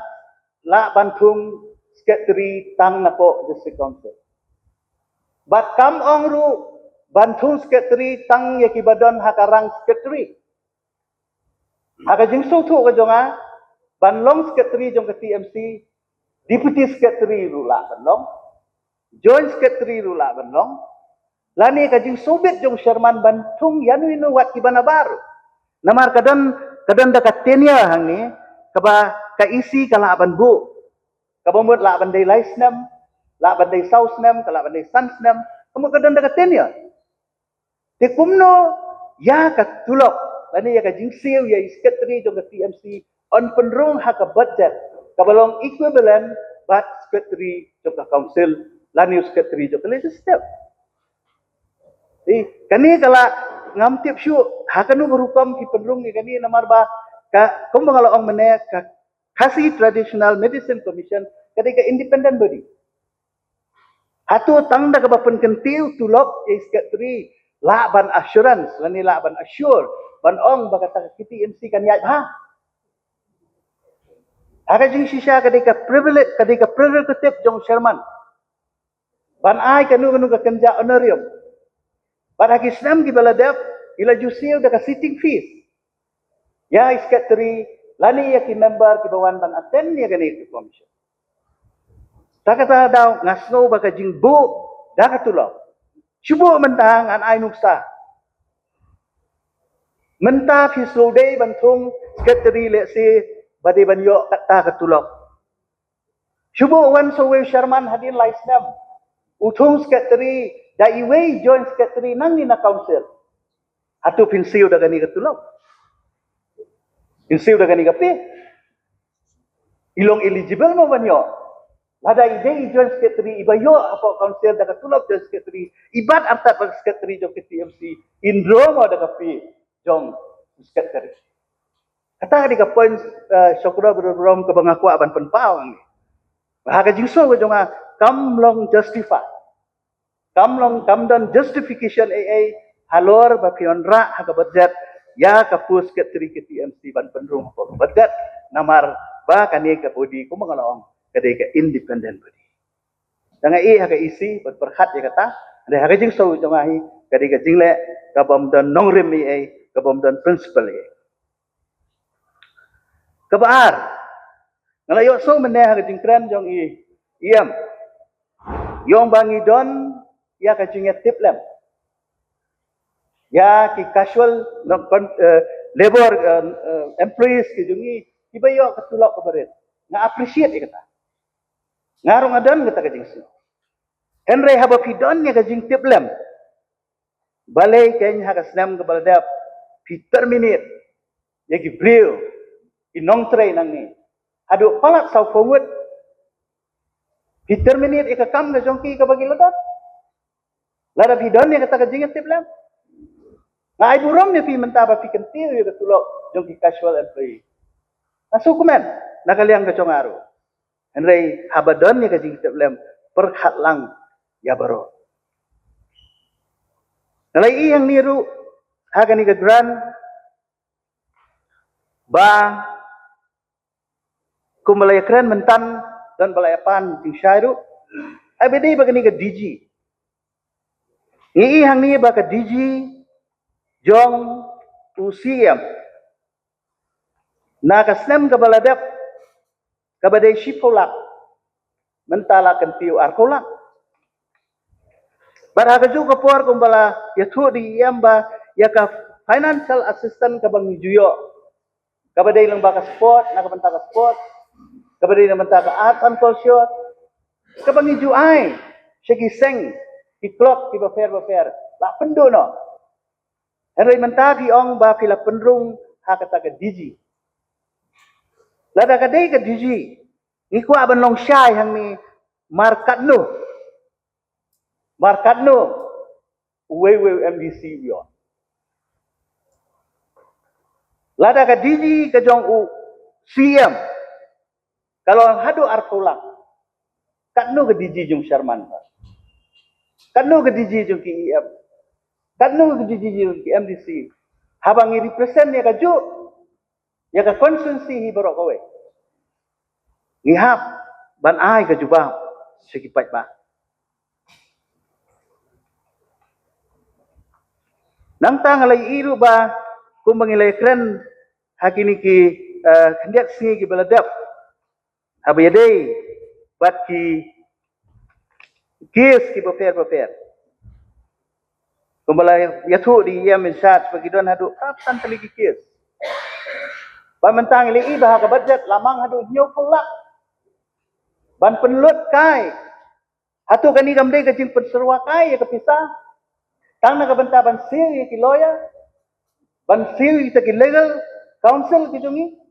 la bantung secretary tang nako district council. Bat kam ong ru bantung secretary tang ya kibadon hakarang secretary. Haka jing so tu ka jonga ban long secretary jong ka TMC, deputy secretary ru la ban long, joint secretary ru la ban long. Lani ka jing sobet jong Sherman bantung yanu inu wat kibana baru. Namar kadon da katenya hang ni kaba ka isi kala ban bu. Kabamut la ban dei laisnam la bandai saus nem kala bandai sans nem kamu kadang dekat tenya te kumno ya ka tulok lani ya ka jingsiu ya secretary jong ka TMC on penrung ha ka budget kabalong equivalent but secretary jong ka council lani secretary jong ka legislative kani kala ngamtip syu ha kanu berukam ki penrung ni kani namar ba ka kumbangala ong mene ka Khasi Traditional Medicine Commission ketika independent body. Hatu tang da kabapan kentiu tulok ya secretary la ban assurance lani la ban assure ban ong bagata KTMC kan yat ha. Aga jing sisya ketika prerogative jong Sherman. Ban ai kanu ka kenja honorarium. Ban haki Islam ki baladap ila jusil da ka sitting fees. Ya secretary lani ya ki member ki bawan ban attend ya kani ki commission. Takata daw ngasno baka jingbu dah tulok. Cuba mentang an ai nuksa. Mentah fisudai bantung secretary lesi bade banyo kata katulok. Cuba wan sowe Sherman hadir laisnam. Utung secretary da iwe joint secretary nang ni na council. Hatu pinsiu da gani katulok. Pinsiu da gani kape. Ilong eligible mo banyo. Lada ide joint secretary ibayo apa council da katulok joint secretary ibat artat bag secretary jong KTMC indro mo da kapi jong secretary. Kata di ka point syukura berom ke bangaku aban penpau ni. Bahaga jingso ke jonga kam long justify. Kam dan justification halor ba pionra ha budget ya ka pus secretary KTMC ban penrung ko budget namar ba kani ka body ko mangalong kadai ka independent body. Danga ha ka isi berperhat ya kata ada ha ka jingso jonga hi kadai ka jingle ka bom dan nongrim ka bom dan principle Kebaar. Ngalayo so meneh ha jingkran jong iam. Yong bangi don ya ka jingetip lem. Ya ki casual labor employees ki jungi ibayo katulok kabaret. Nga appreciate kata. Ngarong adan kata ka jingsi. Henry haba pidon ya ka jingtip lem. Balay kenya ha ka snam ka baladap pi terminate. Ya ki brio inong tray nang ni. Hadu palak saw forward Peter menit ika kam ga jongki ka bagi ladat. Ladap hidon ya kata ka jingat tiplam. Ngai burom ya pi mentaba pi kentir ya tulok jongki casual employee. Nasukumen nakaliang ka congaru. Henry habadon ya ka jingat tiplam perkhatlang ya baro. Nalai yang niru hagani ka gran ba kumbalaya keren mentan dan balayapan ting syairu ai bedi bagani ka DG hang ni ba ka DG jong usiam na ka snem ka baladap ka badai shipolak mentala kan tiu arkolak barha ka ju ka por kumbala ya thu di yamba ya ka financial assistant ka bang juyo ka badai lang ba ka sport na ka banta ka sport kabadi naman ta ka art and culture kabang iju ay segi seng ki clock ki ba fair la pendo no henry manta ki ong ba pila penrung ha kata ka digi la da ka dei ka digi ni ko aban long syai hang ni markat no we MDC yo la da ka digi ka jong u CM kalau hadu artulak, katno ke DJ jung Sharman, katno ke DJ jung KEM, katno ke DJ jung MDC, habang i-represent ya kaju, ya ka konsensi hi borok kowe, ngihap ban ai kaju ba, sekipat ba. Nang tang alay iru ba, kung mangilay kren, hakini ki kandiat singi ki baladap, Habayadei bat ki kes ki paper. Kumbala yathu di yam insat bagi don hadu kapan kali ki kes. Ban mentang ili iba ka budget lamang hadu nyo pula. Ban penlut kai. Hatu kani gamdei ka jing penserwa kai ya kepisah. Tang na ka benta ban siri ki lawyer. Ban siri ki legal counsel ki jungi.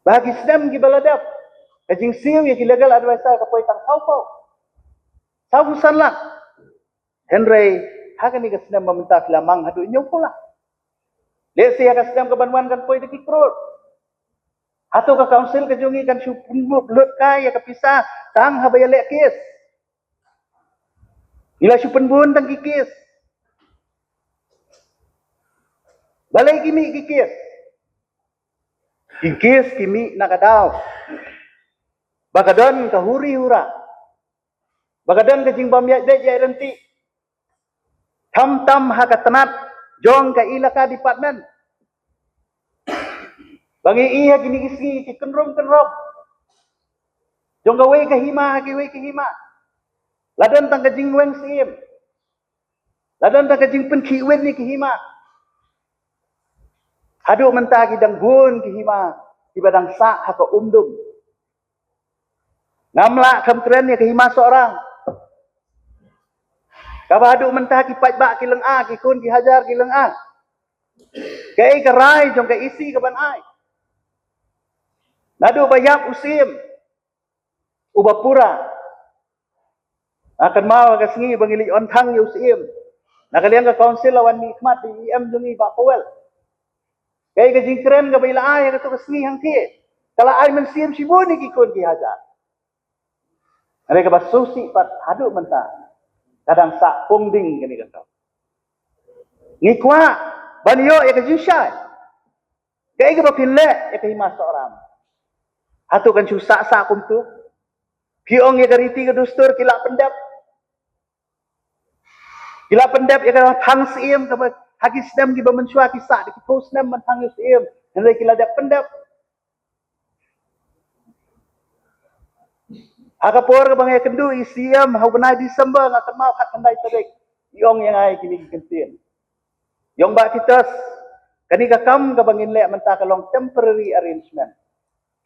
Bagi sedam ki baladap, kajing siu ya ki legal advisor ka poitang saufu sanlah. Henry hakan ni ka sedam meminta lamang hadu inyo pula. Lesi ka sedam ka banwan kan poi deki krot. Atau ka council ka jungi kan syupun lut kai ya ka pisah tang habaya lek kes. Ila syupun bun tang ki kes. Balai kimi ki kes. Kikis kimi nakadaw. Bakadon kahuri hura. Bakadon kajing bamyak dek jai renti. Tam hakatanat jong ka ilaka department. Bangi iya kini kisi ki kenrom. Jong ka wei ka hima ki wei ka hima. Ladan tang kajing weng sim. Ladan tang kajing penki wen ni ki hima. Hadu mentah kidang gun kihima kibadang sa haka umdum. Ngamla kementerian ya kihima seorang. Kabadu mentah kipat bak kileng a kikun kihajar kileng a. Kai kerai jong kai isi keban ai. Nadu bayap usim. Ubapura. Akan mau ka sengi bangili ontang yu usim. Nakaliang ka council lawan nikmat di IM jungi ba kowel. Kaya kajing keren ka baila ay ka kasni hang ki. Kala ay man siyem sibuni kikun ki hajar. Mereka basusi pat hadu mentah. Kadang sak pungding kani kata. Ngikwa baniyo ya kajing syai. Kaya ka bapinle ya kahima seorang. Hatu kan susah sak kumtu. Piong ya kariti ka dustur kila pendap. Kila pendap ya ka hang siem ka haki sedam ki bamensyua ki sak di post nam mentang yusim henry kila dak pendap haka por ka bangay kendu isiam hau benai Disember ngakan mau kat pendai tarik yong yang ai kini kentin yong ba kitas kani ka kam ka bangin le menta ka long temporary arrangement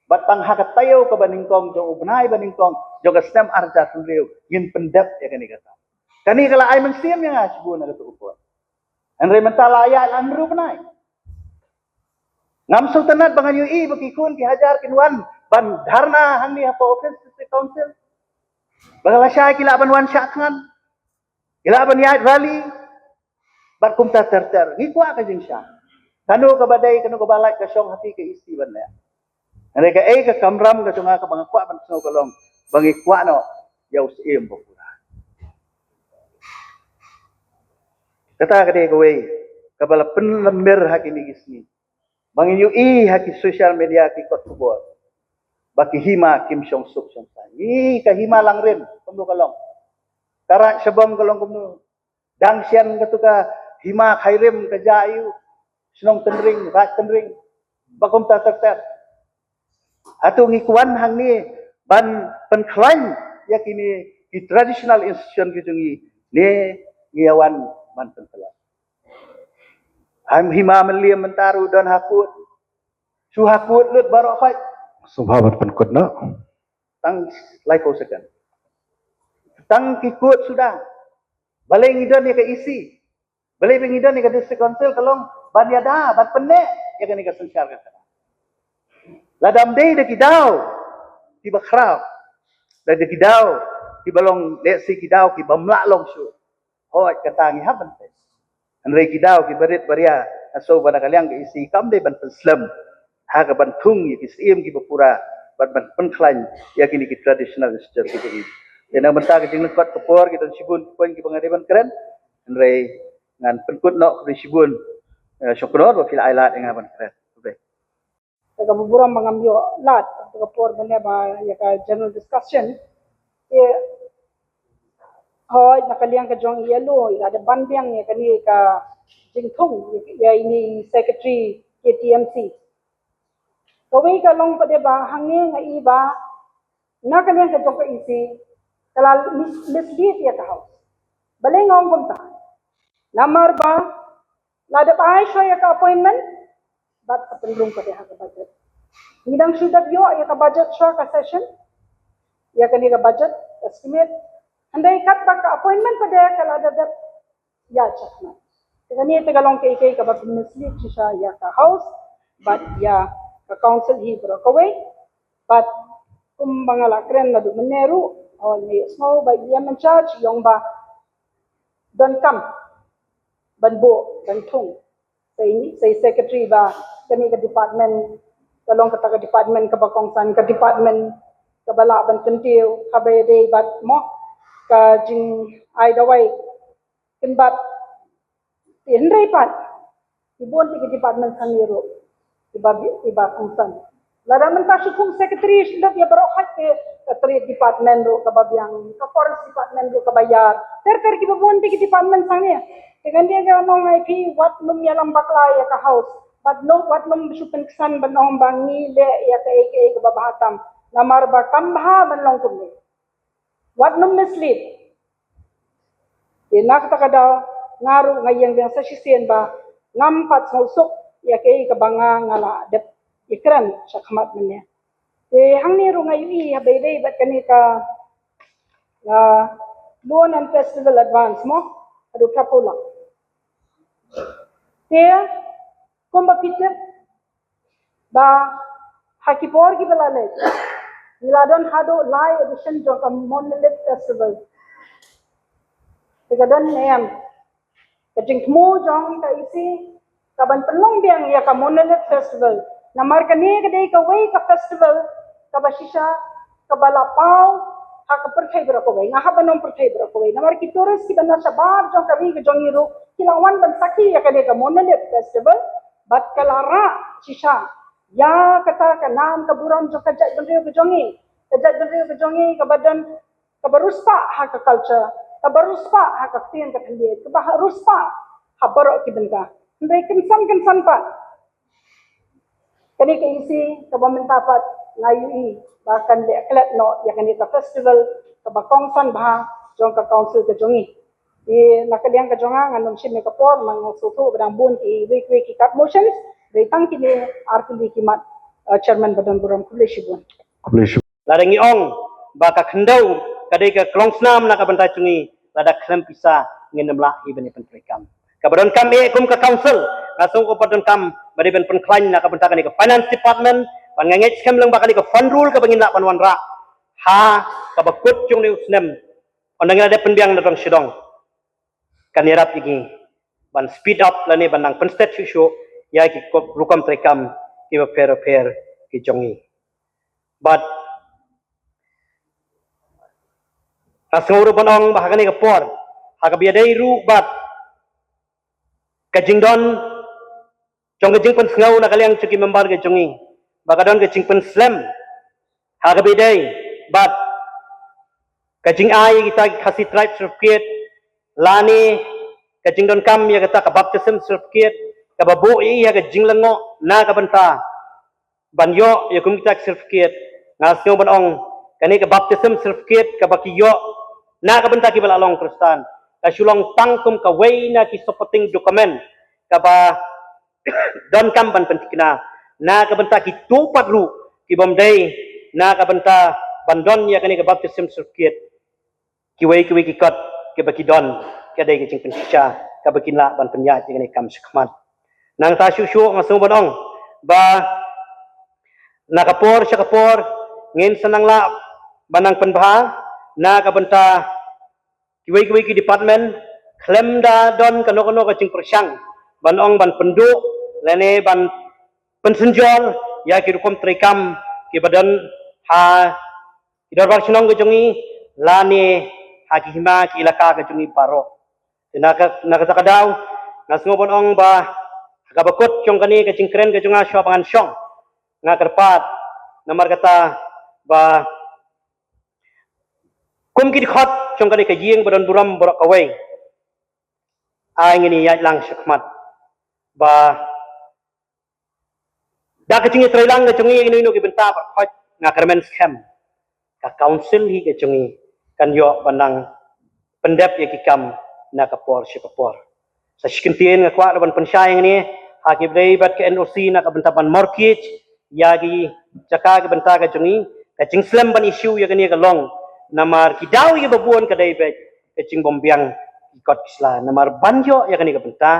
batang haka tayo ka baningkong jong benai baningkong jong ka sedam arja sunriu yin pendap ya kani ka kani kala ai mensiam yang asbun na tu Henry mentala ayat amru benai. Ngam sultanat bangan UI bakikun ki hajar kinwan ban dharna hang ni apa office district council bangala sya kila ban wan sya kan kila ban ya rally bat kumta ter ngikwa ka jing sya kanu ka badai kanu ka balai ka syong hati ka isi ban ya ane ka ka kamram ka tunga ka bangakwa ban snow kalong bangikwa no yaus em bokura kata ka de gowe ka bala penlemir hakini gisni bangin yu haki social media ki kot kubor baki hima kim syong suk syong sa ka hima langrin kumno kalong karak syabam kalong kumno dang sian katuka hima khairim ka jayu senong tenring rat tenring bakum ta ter atu ngikuan hang ni ban penklan yakini di traditional institution kijungi ne ngiawan ban penklan ham hima meliam mentaru dan hakut su hakut lut barok haj Subhabat penkut na. tang laiko sekan tang kikut sudah balai ngidon ni ka isi balai ngidon ni ka district council kalong ban yada ban penek ya kan ni ka sensar ka ladam dei de kidau ti bakrau de kidau ti balong de si kidau ki bamla long su hoi katangi haban te anre kidau ki barit baria aso bana kalyang ki isi kam de ban penslam ha ka ban thung ki sim ki bapura ban penklan ya kini ki traditional structure ki ini yana benta ki jing kot kapor ki don sibun poin ki bangade ban keren anre ngan penkut no ki sibun syukur wa fil ailat dengan ban keren taga buburam mangamyo lat taga por bane ba ya ka general discussion hoy nakaliang ka jong yelo ada banbiang ya kani ka jingthong ya ini secretary KTMC kawai ka long pade ba hangi nga iba nakaliang ka jong ka isi kala mislead ya ka house bale ngong kumta namar ba lada pa ay ya ka appointment bat kapendrung pada harga budget. Ngidang sudah yo ya ka budget show ka session. Ya kani ka budget estimate. Andai kat pa ka appointment pada kala dadat ya chakna. Kani tegalong kay ka ba mislead siya ya ka house but ya ka council hi bro kaway but kumbangala kren na du meneru o ni snow ba ya man charge yong ba don kam banbo dan thung say secretary ba kani ka department kalong kata ka department ka bakongsan ka department ka bala ban kentiu ka bayade bat mo ka jing ai dawai kinbat inray pat ibon ti ka department saniro iba kongsan laraman ta kung secretary silap ya baro khat ka trade department ro ka babyang ka forest department ro ka bayar ter ki babon ti ka department sange tegan dia ga nong ai pi wat num yalam bakla ya ka house but no wat num supen ksan banong bangi le ya ka eke ka babahatam namar ba kambha banong kumni wat num mislead nak ta kada ngaru ngayang yang sa sisien ba ngam pat sok ya ka banga ngala de ikran sa khamat menya hangni ru ngayi habay day bat kani ka loan and festival advance mo adu kapula kumba pitip ba hakipor ki balale niladon hado lai edition jo ka monolith festival tegadon neyam kajing mo jong ka isi kaban pelong biang ya ka monolith festival namar kani kadai ka way ka festival ka basisha ka balapau ha ka perthai bra ko way nga ha banom perthai bra ko way namar ki tourist ki bana sa bar jong ka ri ka jong iru kilawan ban sakhi ya kadai ka monolith festival bat kalara sisha ya kata ka nam ka buram jo ka jai bandrio ka jongi ka badan ka baruspa ha ka culture ka baruspa ha ka tien ka thandi ka baruspa ha baro ki benka ndai kinsan pa kani ka isi ka bamantapat ngayu bahkan le aklat no ya kani ka festival ka bakongsan bah jong ka council ka jongi nakaliang ka jonga nganom sin ka por mang sutu badang bun ki week ki cut motions dai tang ki ne RPD ki mat chairman badan buram kuleshibun Ladang iong baka kendau kadai ka klongsnam na ka bantai tungi lada klem pisa ngenemla ibene pentrikam. Kabadon kam kum ka council asung ko padon kam bari ben penklan na ka bantakan ka finance department ban nganget skem lang bakali ka fund rule ka bangin la ban wan ra ha ka bakut chung ni usnem ondang ada penbiang na tong sidong kan yarap igi ban speed up lani ban nang penstet shu ya ki rukam trekam ki ba fair ki jongi but asnguru banong bahagani ka por hakabiadai ru bat kajingdon jong kajing pen sngau na kaliang cuki member ke jongi bakadon kajing pen slam hakabiadai bat kajing ai kita kasih tribe certificate lani kajing don kam ya kata ka baptism certificate ka babu i ya kajing lengo na ka banta banyo ya kum kita certificate ngasngo banong kani ka baptism certificate ka bakiyo na ka banta ki balalong Kristen ka sulong tangkum ka way na ki supporting dokumen ka ba don kam ban pentikna na ka banta ki tupat ru ki bomdai na ka banta bandon ya kani ka baptism certificate ki way ki kat ki baki don ka dai ki cing pensya ka bakin la ban penya ki kani kam sekmat nang ta syu ngasung banong ba nakapor siya kapor ngin sanang la banang penbaha na ka banta kiway ki department klem da don kano ka cing persyang banong ban pendu lene ban pensenjol ya ki rukom trekam ki badan ha idar sinong ke jongi lani ha ki hima ki ilaka ke jongi paro naka takadaw nasngo banong ba kabakot chong kani ke cing kren ke jonga syo pangan syong nga kerpat namar kata ba kum ki khot chong kani ka ying badon buram borok away ai ngini ya lang syakmat ba da ka cingi trailang ka cingi inu ki benta par khot nga kermen scam ka council hi ka cingi kan yo bandang pendep ya ki kam na kapor syakapor sa shikintien nga kwa ban pensyayang ni hakib dai bat ka NOC na ka benta ban mortgage yagi caka ke benta ka jungi ka cing slam ban issue ya kani ka long namar kidaw ya babuan ka dai bet ka cing bombiang ikot kisla namar banjo ya kani ka benta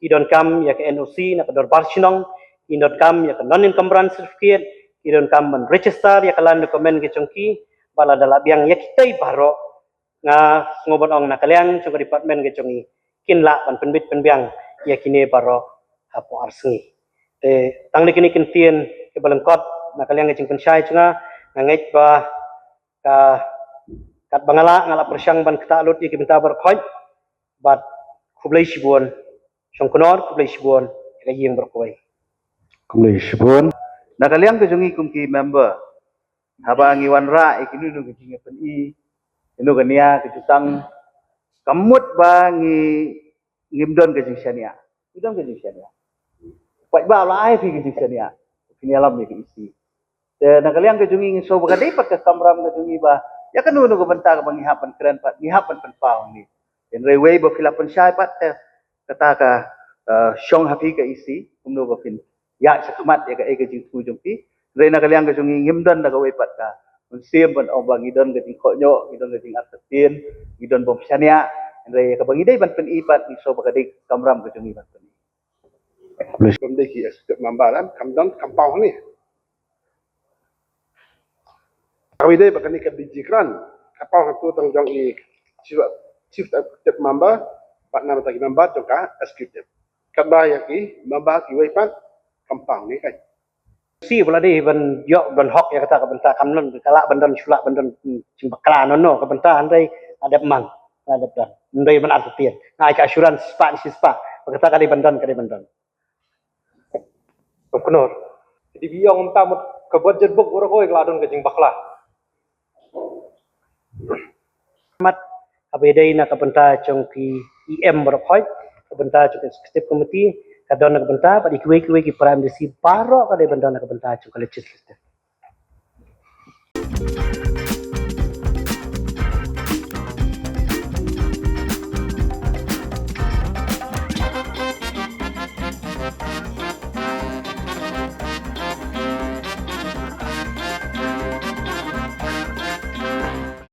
idon kam ya ka NOC na ka dor barsinong idon kam ya ka non encumbrance certificate idon kam ban register ya ka lan dokumen ke cungki bala dala biang ya kitai baro nga ngobon ong na kaliang chung department ke cungi kinla ban penbit penbiang ya kini baro hapo arsengi tang kini kentien ke balengkot na kaliang ngecing pensyai cunga ngait ba ka kat bangala ngala persyang ban ketalut ke benta berkhoi bat kublai sibon syong konor kublai sibon ka yeng berkoi Kumlay Shibun. Na kaliang ke jongi kum ki member haba ngiwan ra ikinu nu kejing pen i inu kania kejutang kamut ba ngimdon kejing syania idon kejing syania pai ba la ai fi kejing syania kini alam ni isi de na kaliang ke jongi so ba kadai pat ka kamram ke jongi ba ya kan nu ko benta ka bangihapan keren pat ngihapan pen pau ni en rewe ba filapan syai pat kata ka syong hafi ka isi umno ba fin ya sakmat ya ka e kejing tu jongki re na kaliang ke jongi ngimdon na ka we pat ka unsiem ban obang idon ke ting konyo idon ke ting artin idon bom syania re ka bangidai ban pen ipat ni so ba kadai kamram ke jongi ban pen From the here, mambaran, come down, kampau ni. Kami deh bakal ni kedijikran, kapau hatu tanggung i chief executive member, partner tagi member jongka executive. Kaba yaki member kiwaipan kampau ni kai. si pula di ban yo ban hok ya kata ka benta kamnon kala bandon sulak bandon cing bakla nono ka benta andai ada mang ada dan andai ban artien ngai ka assurance spa si spa kata ka di bandon Kenor. Jadi biang entah kebuat jerbuk orang kau keladon kecing bakla. mat abedai na ka benta congki EM berkhoi ka benta cong executive committee kadon na ka benta pa di kuwe ki prime desi baro ka di bandon na ka benta cong legislative